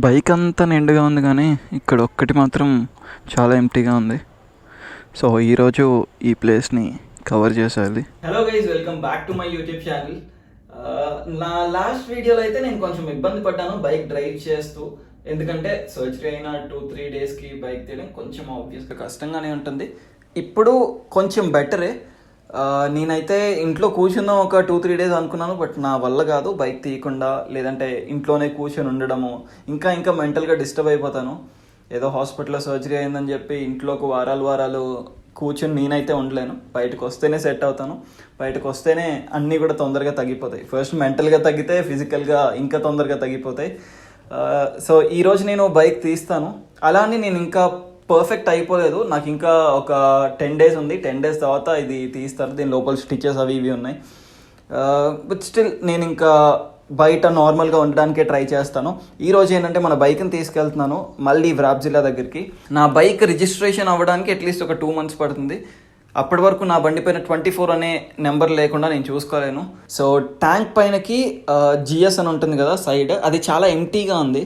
Bike అంతా నిండుగా ఉంది కానీ ఇక్కడ ఒక్కటి మాత్రం చాలా ఎంటీగా ఉంది. సో ఈరోజు ఈ ప్లేస్ని కవర్ చేసేయాలి. Hello guys, welcome back to my YouTube channel. నా లాస్ట్ వీడియోలో అయితే నేను కొంచెం ఇబ్బంది పడ్డాను బైక్ డ్రైవ్ చేస్తూ. ఎందుకంటే సర్జరీ అయిన 2-3 డేస్కి బైక్ తీయడం కొంచెం ఆబ్వియస్గా కష్టంగానే ఉంటుంది. ఇప్పుడు కొంచెం బెటరే. నేనైతే ఇంట్లో కూర్చుందాం ఒక 2-3 డేస్ అనుకున్నాను, బట్ నా వల్ల కాదు బైక్ తీయకుండా. లేదంటే ఇంట్లోనే కూర్చొని ఉండడము, ఇంకా మెంటల్గా డిస్టర్బ్ అయిపోతాను. ఏదో హాస్పిటల్లో సర్జరీ అయిందని చెప్పి ఇంట్లోకి వారాలు కూర్చొని నేనైతే ఉండలేను. బయటకు వస్తేనే సెట్ అవుతాను. బయటకు వస్తేనే అన్నీ కూడా తొందరగా తగ్గిపోతాయి. ఫస్ట్ మెంటల్గా తగ్గితే ఫిజికల్గా ఇంకా తొందరగా తగ్గిపోతాయి. సో ఈరోజు నేను బైక్ తీస్తాను. అలా అని నేను ఇంకా పర్ఫెక్ట్ అయిపోలేదు. నాకు ఇంకా ఒక 10 డేస్ ఉంది. 10 డేస్ తర్వాత ఇది తీస్తారు. దీని లోపల స్టిచెస్ అవి ఇవి ఉన్నాయి. బట్ స్టిల్ నేను ఇంకా బయట నార్మల్గా ఉండడానికే ట్రై చేస్తాను. ఈరోజు ఏంటంటే మన బైక్ని తీసుకెళ్తున్నాను మళ్ళీ వ్రాప్జిల్లా దగ్గరికి. నా బైక్ రిజిస్ట్రేషన్ అవ్వడానికి అట్లీస్ట్ ఒక 2 months పడుతుంది. అప్పటి వరకు నా బండి పైన 24 అనే నెంబర్ లేకుండా నేను చూసుకోలేను. సో ట్యాంక్ పైనకి జిఎస్ అని ఉంటుంది కదా సైడ్, అది చాలా ఎంటీగా ఉంది.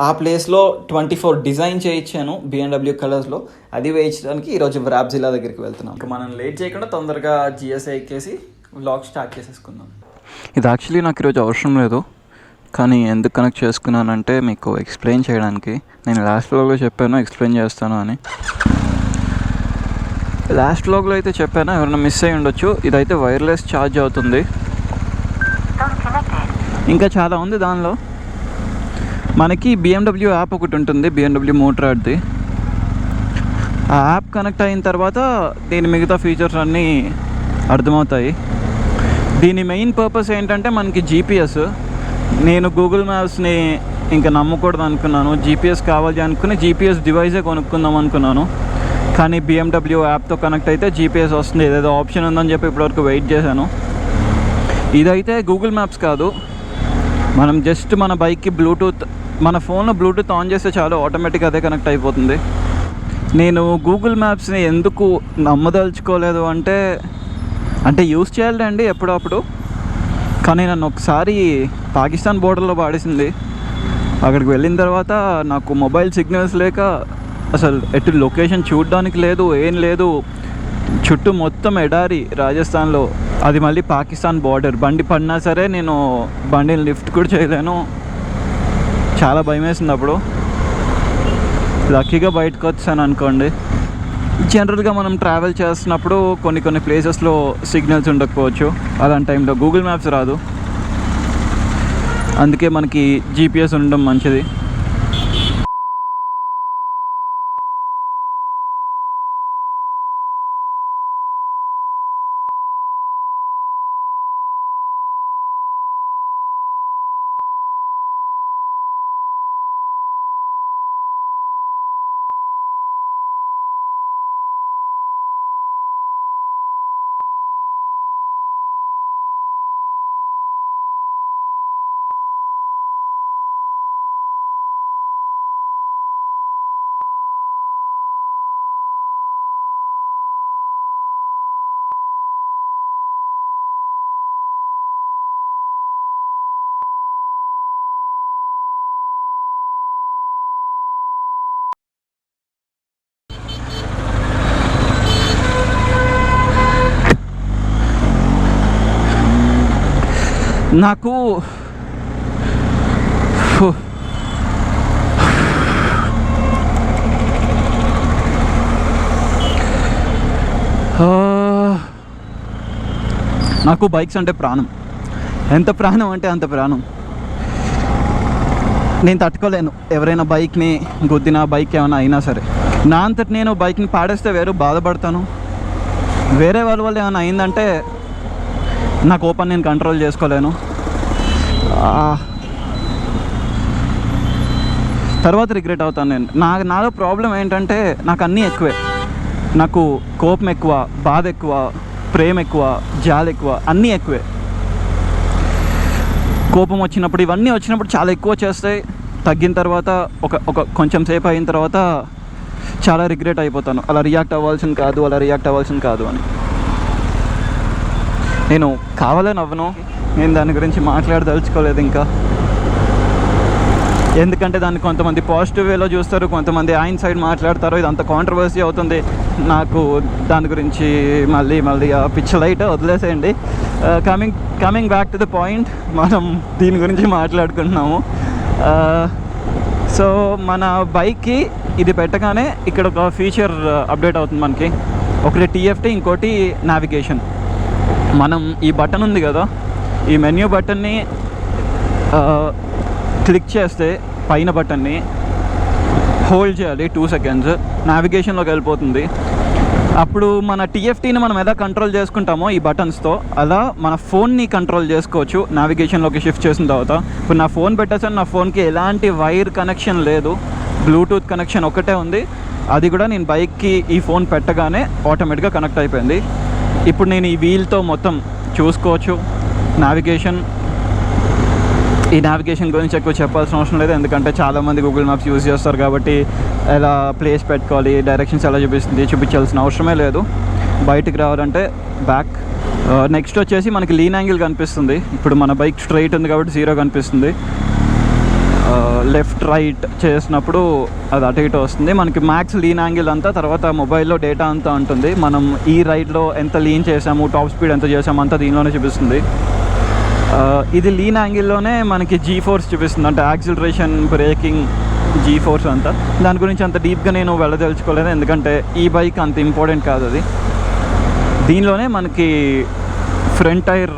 ఆ ప్లేస్లో 24 డిజైన్ చేయించాను BMW కలర్స్లో. అది వేయించడానికి ఈరోజు వ్రాప్జిల్లా దగ్గరికి వెళ్తున్నాం. ఇంకా మనం లేట్ చేయకుండా తొందరగా జిఎస్ ఎక్కేసి వ్లాగ్ స్టార్ట్ చేసేసుకుందాం. ఇది యాక్చువల్లీ నాకు ఈరోజు అవసరం లేదు, కానీ ఎందుకు కనెక్ట్ చేసుకున్నానంటే మీకు ఎక్స్ప్లెయిన్ చేయడానికి. నేను లాస్ట్ వ్లాగ్లో చెప్పాను ఎక్స్ప్లెయిన్ చేస్తాను అని. లాస్ట్ వ్లాగ్లో అయితే చెప్పాను, ఎవరైనా మిస్ అయ్యి ఉండొచ్చు. ఇదైతే వైర్లెస్ ఛార్జ్ అవుతుంది. ఇంకా చాలా ఉంది దానిలో. మనకి BMW యాప్ ఒకటి ఉంటుంది, BMW మోటరాడ్ది. ఆ యాప్ కనెక్ట్ అయిన తర్వాత దీని మిగతా ఫీచర్స్ అన్నీ అర్థమవుతాయి. దీని మెయిన్ పర్పస్ ఏంటంటే మనకి GPS. నేను గూగుల్ మ్యాప్స్ని ఇంకా నమ్మకూడదు అనుకున్నాను. GPS కావాలి అనుకుని GPS డివైజే కొనుక్కుందాం అనుకున్నాను. కానీ BMW యాప్తో కనెక్ట్ అయితే GPS వస్తుంది. ఏదేదో ఆప్షన్ ఉందని చెప్పి ఇప్పటివరకు వెయిట్ చేశాను. ఇదైతే గూగుల్ మ్యాప్స్ కాదు. మనం జస్ట్ మన బైక్కి బ్లూటూత్, మన ఫోన్లో బ్లూటూత్ ఆన్ చేస్తే చాలు, ఆటోమేటిక్గా అదే కనెక్ట్ అయిపోతుంది. నేను గూగుల్ మ్యాప్స్ని ఎందుకు నమ్మదలుచుకోలేదు అంటే యూస్ చేయాలండి ఎప్పుడప్పుడు. కానీ నన్ను ఒకసారి పాకిస్తాన్ బోర్డర్లో పాడేసింది. అక్కడికి వెళ్ళిన తర్వాత నాకు మొబైల్ సిగ్నల్స్ లేక అసలు ఎటు లొకేషన్ చూడడానికి లేదు, ఏం లేదు. చుట్టూ మొత్తం ఎడారి రాజస్థాన్లో, అది మళ్ళీ పాకిస్తాన్ బార్డర్. బండి పడినా సరే నేను బండిని లిఫ్ట్ కూడా చేయలేను. చాలా భయం వేసింది అప్పుడు. లక్కీగా బయటకు వచ్చాను అనుకోండి. జనరల్గా మనం ట్రావెల్ చేస్తున్నప్పుడు కొన్ని ప్లేసెస్లో సిగ్నల్స్ ఉండకపోవచ్చు. అలాంటి టైంలో గూగుల్ మ్యాప్స్ రాదు. అందుకే మనకి GPS ఉండడం మంచిది. నాకు నాకు బైక్స్ అంటే ప్రాణం. ఎంత ప్రాణం అంటే అంత ప్రాణం. నేను తట్టుకోలేను ఎవరైనా బైక్ని గుద్దినా, బైక్ ఏమైనా అయినా సరే. నా అంతటి నేను బైక్ని పాడేస్తే వేరు బాధపడతాను. వేరే వాళ్ళ వల్ల ఏమైనా అయిందంటే నా కోపాన్ని నేను కంట్రోల్ చేసుకోలేను. తర్వాత రిగ్రెట్ అవుతాను నేను. నాలో ప్రాబ్లం ఏంటంటే నాకు అన్నీ ఎక్కువే. నాకు కోపం ఎక్కువ, బాధ ఎక్కువ, ప్రేమ ఎక్కువ, జాలి ఎక్కువ, అన్నీ ఎక్కువే. కోపం వచ్చినప్పుడు, ఇవన్నీ వచ్చినప్పుడు చాలా ఎక్కువ చేస్తాయి. తగ్గిన తర్వాత ఒక కొంచెం సేపు అయిన తర్వాత చాలా రిగ్రెట్ అయిపోతాను, అలా రియాక్ట్ అవ్వాల్సింది కాదు అని. నేను కావాలని అవ్వను, నేను దాని గురించి మాట్లాడదలుచుకోలేదు ఇంకా. ఎందుకంటే దాన్ని కొంతమంది పాజిటివ్ వేలో చూస్తారు, కొంతమంది ఆయన సైడ్ మాట్లాడతారు. ఇదంతా కాంట్రవర్సీ అవుతుంది. నాకు దాని గురించి మళ్ళీ పిచ్చలైట్ వదిలేసేయండి. Coming back to the point, మనం దీని గురించి మాట్లాడుకుంటున్నాము. సో మన బైక్కి ఇది పెట్టగానే ఇక్కడ ఒక ఫీచర్ అప్డేట్ అవుతుంది మనకి. ఒకటి TFT, ఇంకోటి నావిగేషన్. మనం ఈ బటన్ ఉంది కదా, ఈ మెన్యూ బటన్ని క్లిక్ చేస్తే పైన బటన్ని హోల్డ్ చేయాలి 2 seconds, నావిగేషన్లోకి వెళ్ళిపోతుంది. అప్పుడు మన TFTని మనం ఎలా కంట్రోల్ చేసుకుంటామో ఈ బటన్స్తో, అలా మన ఫోన్ని కంట్రోల్ చేసుకోవచ్చు నావిగేషన్లోకి షిఫ్ట్ చేసిన తర్వాత. ఇప్పుడు నా ఫోన్ పెట్టేసాను, నా ఫోన్కి ఎలాంటి వైర్ కనెక్షన్ లేదు, బ్లూటూత్ కనెక్షన్ ఒకటే ఉంది. అది కూడా నేను బైక్కి ఈ ఫోన్ పెట్టగానే ఆటోమేటిక్గా కనెక్ట్ అయిపోయింది. ఇప్పుడు నేను ఈ వీల్తో మొత్తం చూసుకోవచ్చు నావిగేషన్. ఈ నావిగేషన్ గురించి ఎక్కువ చెప్పాల్సిన అవసరం లేదు, ఎందుకంటే చాలామంది గూగుల్ మ్యాప్స్ యూజ్ చేస్తారు కాబట్టి ఎలా ప్లేస్ పెట్టుకోవాలి, డైరెక్షన్స్ ఎలా చూపించాల్సిన అవసరమే లేదు. బయటికి రావాలంటే బ్యాక్. నెక్స్ట్ వచ్చేసి మనకి లీన్ యాంగిల్ కనిపిస్తుంది. ఇప్పుడు మన బైక్ స్ట్రైట్ ఉంది కాబట్టి 0 కనిపిస్తుంది. లెఫ్ట్ రైట్ చేసినప్పుడు అది అటు ఇటు వస్తుంది. మనకి మ్యాక్స్ లీన్ యాంగిల్ అంతా, తర్వాత మొబైల్లో డేటా అంతా ఉంటుంది. మనం ఈ రైడ్లో ఎంత లీన్ చేసాము, టాప్ స్పీడ్ ఎంత చేసాము అంతా దీనిలోనే చూపిస్తుంది. ఇది లీన్ యాంగిల్లోనే మనకి G-ఫోర్స్ చూపిస్తుంది, అంటే యాక్సిలరేషన్, బ్రేకింగ్, G-ఫోర్స్ అంతా. దాని గురించి అంత డీప్గా నేను వెళ్ళదలుచుకోలేదు, ఎందుకంటే ఈ బైక్ అంత ఇంపార్టెంట్ కాదు అది. దీనిలోనే మనకి ఫ్రంట్ టైర్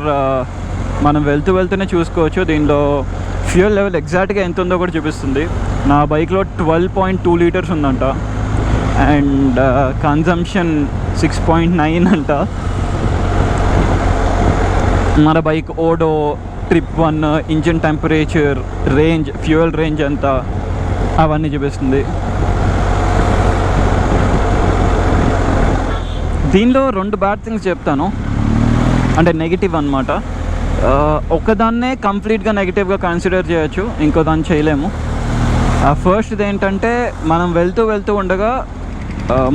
మనం వెళ్తూనే చూసుకోవచ్చు. దీనిలో ఫ్యూయల్ లెవెల్ ఎగ్జాక్ట్గా ఎంత ఉందో కూడా చూపిస్తుంది. నా బైక్లో 12.2 లీటర్స్ ఉందంట, అండ్ కన్జంప్షన్ 6.9 అంట. మన bike odo, trip 1, engine temperature, range, fuel range ఎంత, అవన్నీ చూపిస్తుంది. దీనిలో 2 బ్యాడ్ థింగ్స్ చెప్తాను, అంటే నెగిటివ్ అన్నమాట. ఒకదాన్నే కంప్లీట్గా నెగిటివ్గా కన్సిడర్ చేయొచ్చు, ఇంకో దాన్ని చేయలేము. ఫస్ట్ది ఏంటంటే, మనం వెళ్తూ ఉండగా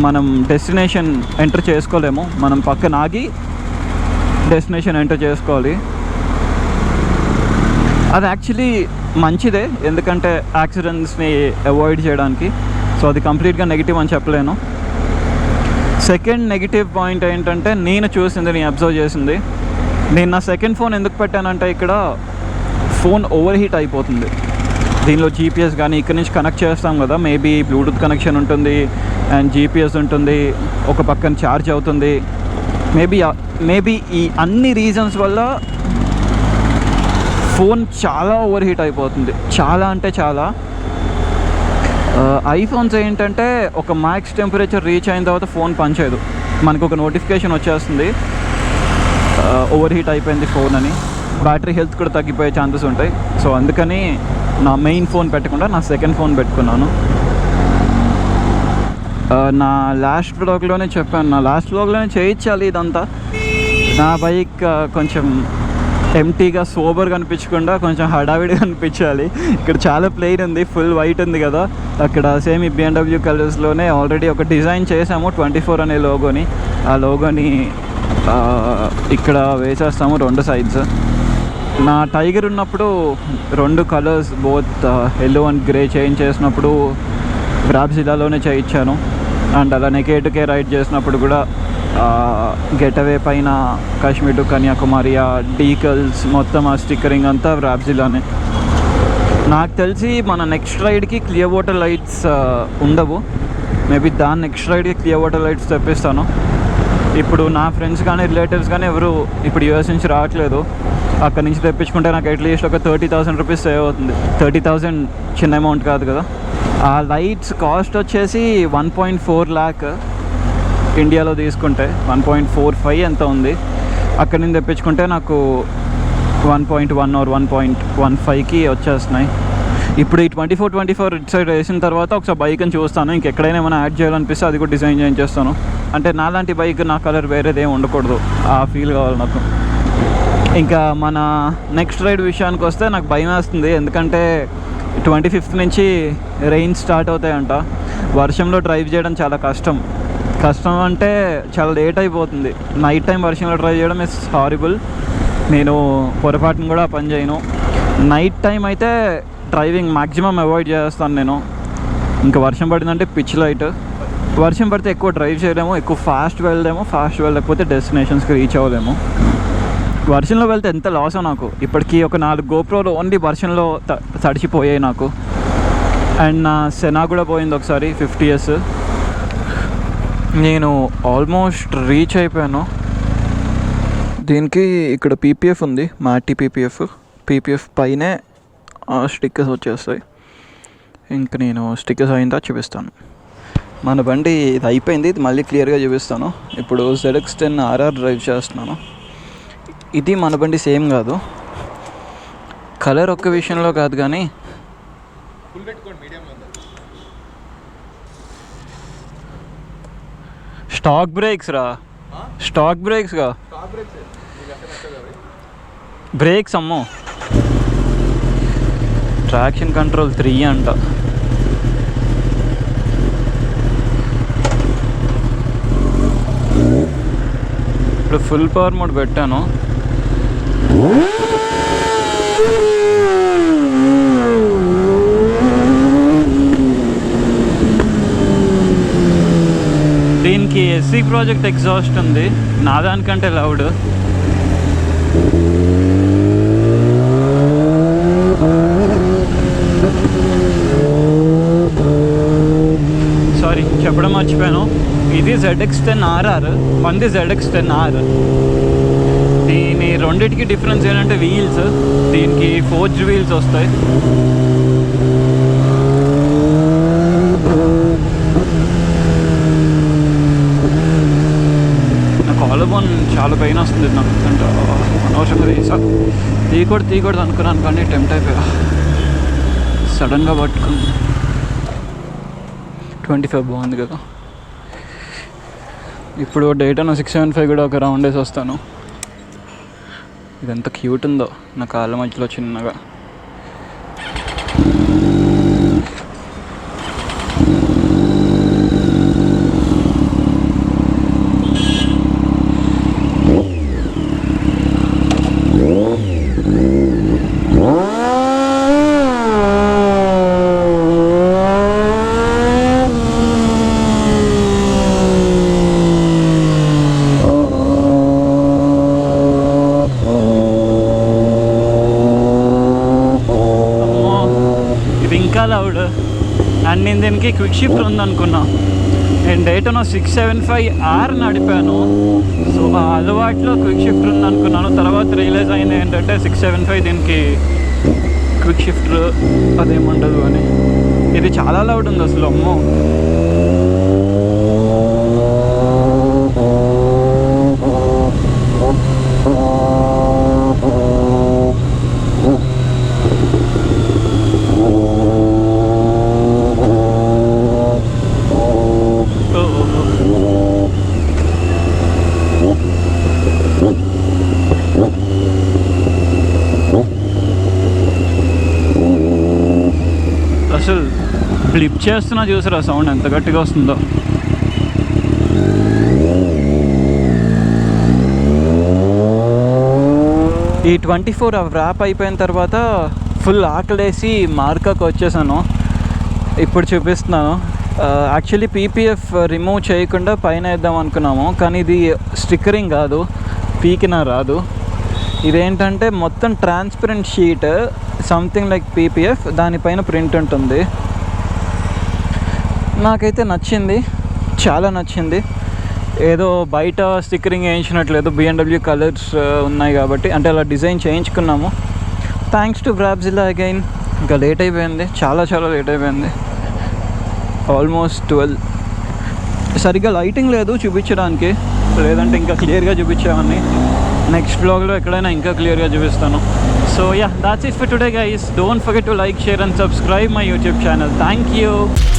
మనం డెస్టినేషన్ ఎంటర్ చేసుకోలేము. మనం పక్కన ఆగి డెస్టినేషన్ ఎంటర్ చేసుకోవాలి. అది యాక్చువల్లీ మంచిదే, ఎందుకంటే యాక్సిడెంట్స్ని అవాయిడ్ చేయడానికి. సో అది కంప్లీట్గా నెగిటివ్ అని చెప్పలేను. సెకండ్ నెగిటివ్ పాయింట్ ఏంటంటే, నేను అబ్జర్వ్ చేసింది, నేను నా సెకండ్ ఫోన్ ఎందుకు పెట్టానంటే, ఇక్కడ ఫోన్ ఓవర్ హీట్ అయిపోతుంది. దీనిలో GPS కానీ ఇక్కడ నుంచి కనెక్ట్ చేస్తాం కదా, మేబీ బ్లూటూత్ కనెక్షన్ ఉంటుంది అండ్ GPS ఉంటుంది, ఒక పక్కన ఛార్జ్ అవుతుంది. మేబీ ఈ అన్ని రీజన్స్ వల్ల ఫోన్ చాలా ఓవర్ హీట్ అయిపోతుంది, చాలా అంటే చాలా. ఐఫోన్స్ ఏంటంటే ఒక మ్యాక్స్ టెంపరేచర్ రీచ్ అయిన తర్వాత ఫోన్ పనిచేయదు, మనకు ఒక నోటిఫికేషన్ వచ్చేస్తుంది ఓవర్ హీట్ అయిపోయింది ఫోన్ అని. బ్యాటరీ హెల్త్ కూడా తగ్గిపోయే ఛాన్సెస్ ఉంటాయి. సో అందుకని నా మెయిన్ ఫోన్ పెట్టకుండా నా సెకండ్ ఫోన్ పెట్టుకున్నాను. నా లాస్ట్ వ్లాగ్లోనే చెప్పాను, నా లాస్ట్ వ్లాగ్లోనే చేయించాలి ఇదంతా. నా బైక్ కొంచెం ఎంటీగా, సోబర్గా అనిపించకుండా కొంచెం హడావిడిగా అనిపించాలి. ఇక్కడ చాలా ప్లెయిన్ ఉంది, ఫుల్ వైట్ ఉంది కదా, అక్కడ సేమ్ ఈ BMW కలర్స్లోనే ఆల్రెడీ ఒక డిజైన్ చేసాము 24 అనే లోగోని. ఆ లోగోని ఇక్కడ వేసేస్తాము 2 సైడ్స్. నా టైగర్ ఉన్నప్పుడు 2 colours, both yellow and grey change చేసినప్పుడు వ్రాప్జిల్లాలోనే చేయించాను. అండ్ అలానే K2K రైడ్ చేసినప్పుడు కూడా గెటవే పైన కాశ్మీర్ టు కన్యాకుమారి ఆ డీకల్స్ మొత్తం ఆ స్టిక్కరింగ్ అంతా వ్రాప్జిల్లానే. నాకు తెలిసి మన నెక్స్ట్ రైడ్కి క్లియర్ వాటర్ లైట్స్ ఉండవు, మేబీ దాని నెక్స్ట్ రైడ్కి క్లియర్ వాటర్ లైట్స్ తెప్పిస్తాను. ఇప్పుడు నా ఫ్రెండ్స్ కానీ రిలేటివ్స్ కానీ ఎవరు ఇప్పుడు US నుంచి రావట్లేదు, అక్కడి నుంచి తెప్పించుకుంటే నాకు అట్లీస్ట్ ఒక 30,000 రూపీస్ సేవ్ అవుతుంది. 30,000 చిన్న అమౌంట్ కాదు కదా. ఆ లైట్స్ కాస్ట్ వచ్చేసి 1.4 lakh, ఇండియాలో తీసుకుంటే 1.45 ఎంత ఉంది. అక్కడి నుంచి తెప్పించుకుంటే నాకు 1.1 or 1.15కి వచ్చేస్తున్నాయి. ఇప్పుడు ఈ 24 ఇటు సైడ్ వేసిన తర్వాత ఒకసారి బైక్ని చూస్తాను, ఇంకెక్కడైనా ఏమైనా యాడ్ చేయాలనిపిస్తే అది కూడా డిజైన్ చేయించేస్తాను. అంటే నాలాంటి బైక్ నా కలర్ వేరేదేం ఉండకూడదు, ఆ ఫీల్ కావాలి నాకు. ఇంకా మన నెక్స్ట్ రైడ్ విషయానికి వస్తే నాకు భయం వేస్తుంది, ఎందుకంటే 25th నుంచి రెయిన్ స్టార్ట్ అవుతాయంట. వర్షంలో డ్రైవ్ చేయడం చాలా కష్టం అంటే చాలా లేట్ అయిపోతుంది. నైట్ టైం వర్షంలో డ్రైవ్ చేయడం ఇస్ హారిబుల్. నేను పొరపాటును కూడా పని చేయను. నైట్ టైం అయితే డ్రైవింగ్ మ్యాక్సిమం అవాయిడ్ చేస్తాను నేను. ఇంకా వర్షం పడిందంటే పిచ్ లైట్. వర్షం పడితే ఎక్కువ డ్రైవ్ చేయలేము, ఎక్కువ ఫాస్ట్ వెళ్ళలేకపోతే డెస్టినేషన్స్కి రీచ్ అవ్వలేము. వర్షంలో వెళ్తే ఎంత లాసో నాకు. ఇప్పటికీ ఒక 4 GoProలు ఓన్లీ వర్షంలో తడిచిపోయాయి నాకు. అండ్ నా సెనా కూడా పోయింది ఒకసారి 50S. నేను ఆల్మోస్ట్ రీచ్ అయిపోయాను. దీనికి ఇక్కడ PPF ఉంది, మాటి PPF పైనే స్టిక్కర్స్ వచ్చేస్తాయి. ఇంక నేను స్టిక్కర్స్ అయిన తర్వాత చూపిస్తాను. మన బండి ఇది అయిపోయింది, ఇది మళ్ళీ క్లియర్గా చూపిస్తాను. ఇప్పుడు ZX10 RR డ్రైవ్ చేస్తున్నాను. ఇది మన బండి సేమ్ కాదు, కలర్ ఒక్క విషయంలో కాదు కానీ స్టాక్ బ్రేక్స్గా బ్రేక్స్ అమ్మో. ట్రాక్షన్ కంట్రోల్ 3 అంట. ఇప్పుడు ఫుల్ పవర్ మోడ్ పెట్టాను. దీనికి SC ప్రాజెక్ట్ ఎగ్జాస్ట్ ఉంది, నా దానికంటే లౌడ్. సారీ చెప్పడం మర్చిపోయాను, ఇది ZX10 RR, మంది ZX10R. దీని రెండిటికి డిఫరెన్స్ ఏంటంటే వీల్స్. దీనికి ఫోర్జ్ వీల్స్ వస్తాయి. నా కాలర్ బోన్ చాలా పెయిన్ వస్తుంది నాకు. అనవసరంగా తీయకూడదు అనుకున్నాను కానీ టెంప్ట్ అయిపోయా, సడన్గా పట్టుకుని. 25 బాగుంది కదా. ఇప్పుడు Daytona 675 కూడా ఒక రౌండ్ వేసి వస్తాను. ఇదెంత క్యూట్ ఉందో నా కాళ్ళ మధ్యలో చిన్నగా. లౌడ్. అండ్ నేను దీనికి క్విక్ షిఫ్ట్ ఉందనుకున్నా. నేను Daytona 675R నడిపాను, సో ఆ అలవాట్లో క్విక్ షిఫ్ట్ ఉందనుకున్నాను. తర్వాత రియలైజ్ అయింది ఏంటంటే 675 దీనికి క్విక్ షిఫ్ట్ అదేముండదు అని. ఇది చాలా లౌడ్ ఉంది అసలు, అమ్మో. అసలు ఫ్లిప్ చేస్తున్నా చూసారా సౌండ్ ఎంత గట్టిగా వస్తుందో. ఈ 24 ర్యాప్ అయిపోయిన తర్వాత ఫుల్ ఆకలేసి మార్కాకు వచ్చేసాను. ఇప్పుడు చూపిస్తున్నాను. యాక్చువల్లీ PPF రిమూవ్ చేయకుండా పైన వేద్దాం అనుకున్నాము, కానీ ఇది స్టిక్కరింగ్ కాదు, పీకినా రాదు. ఇదేంటంటే మొత్తం transparent sheet, something like PPF, దానిపైన ప్రింట్ ఉంటుంది. నాకైతే నచ్చింది, చాలా నచ్చింది. ఏదో బయట స్టిక్కరింగ్ వేయించినట్లేదు, BMW కలర్స్ ఉన్నాయి కాబట్టి, అంటే అలా డిజైన్ చేయించుకున్నాము. Thanks to Brabzilla again. ఇంకా లేట్ అయిపోయింది, చాలా లేట్ అయిపోయింది. ఆల్మోస్ట్ 12. సరిగ్గా లైటింగ్ లేదు చూపించడానికి, లేదంటే ఇంకా క్లియర్గా చూపించామని. నెక్స్ట్ బ్లాగ్లో ఎక్కడైనా ఇంకా క్లియర్గా చూపిస్తాను. So yeah, that's it for today guys. Don't forget to like, share and subscribe my YouTube channel. Thank you.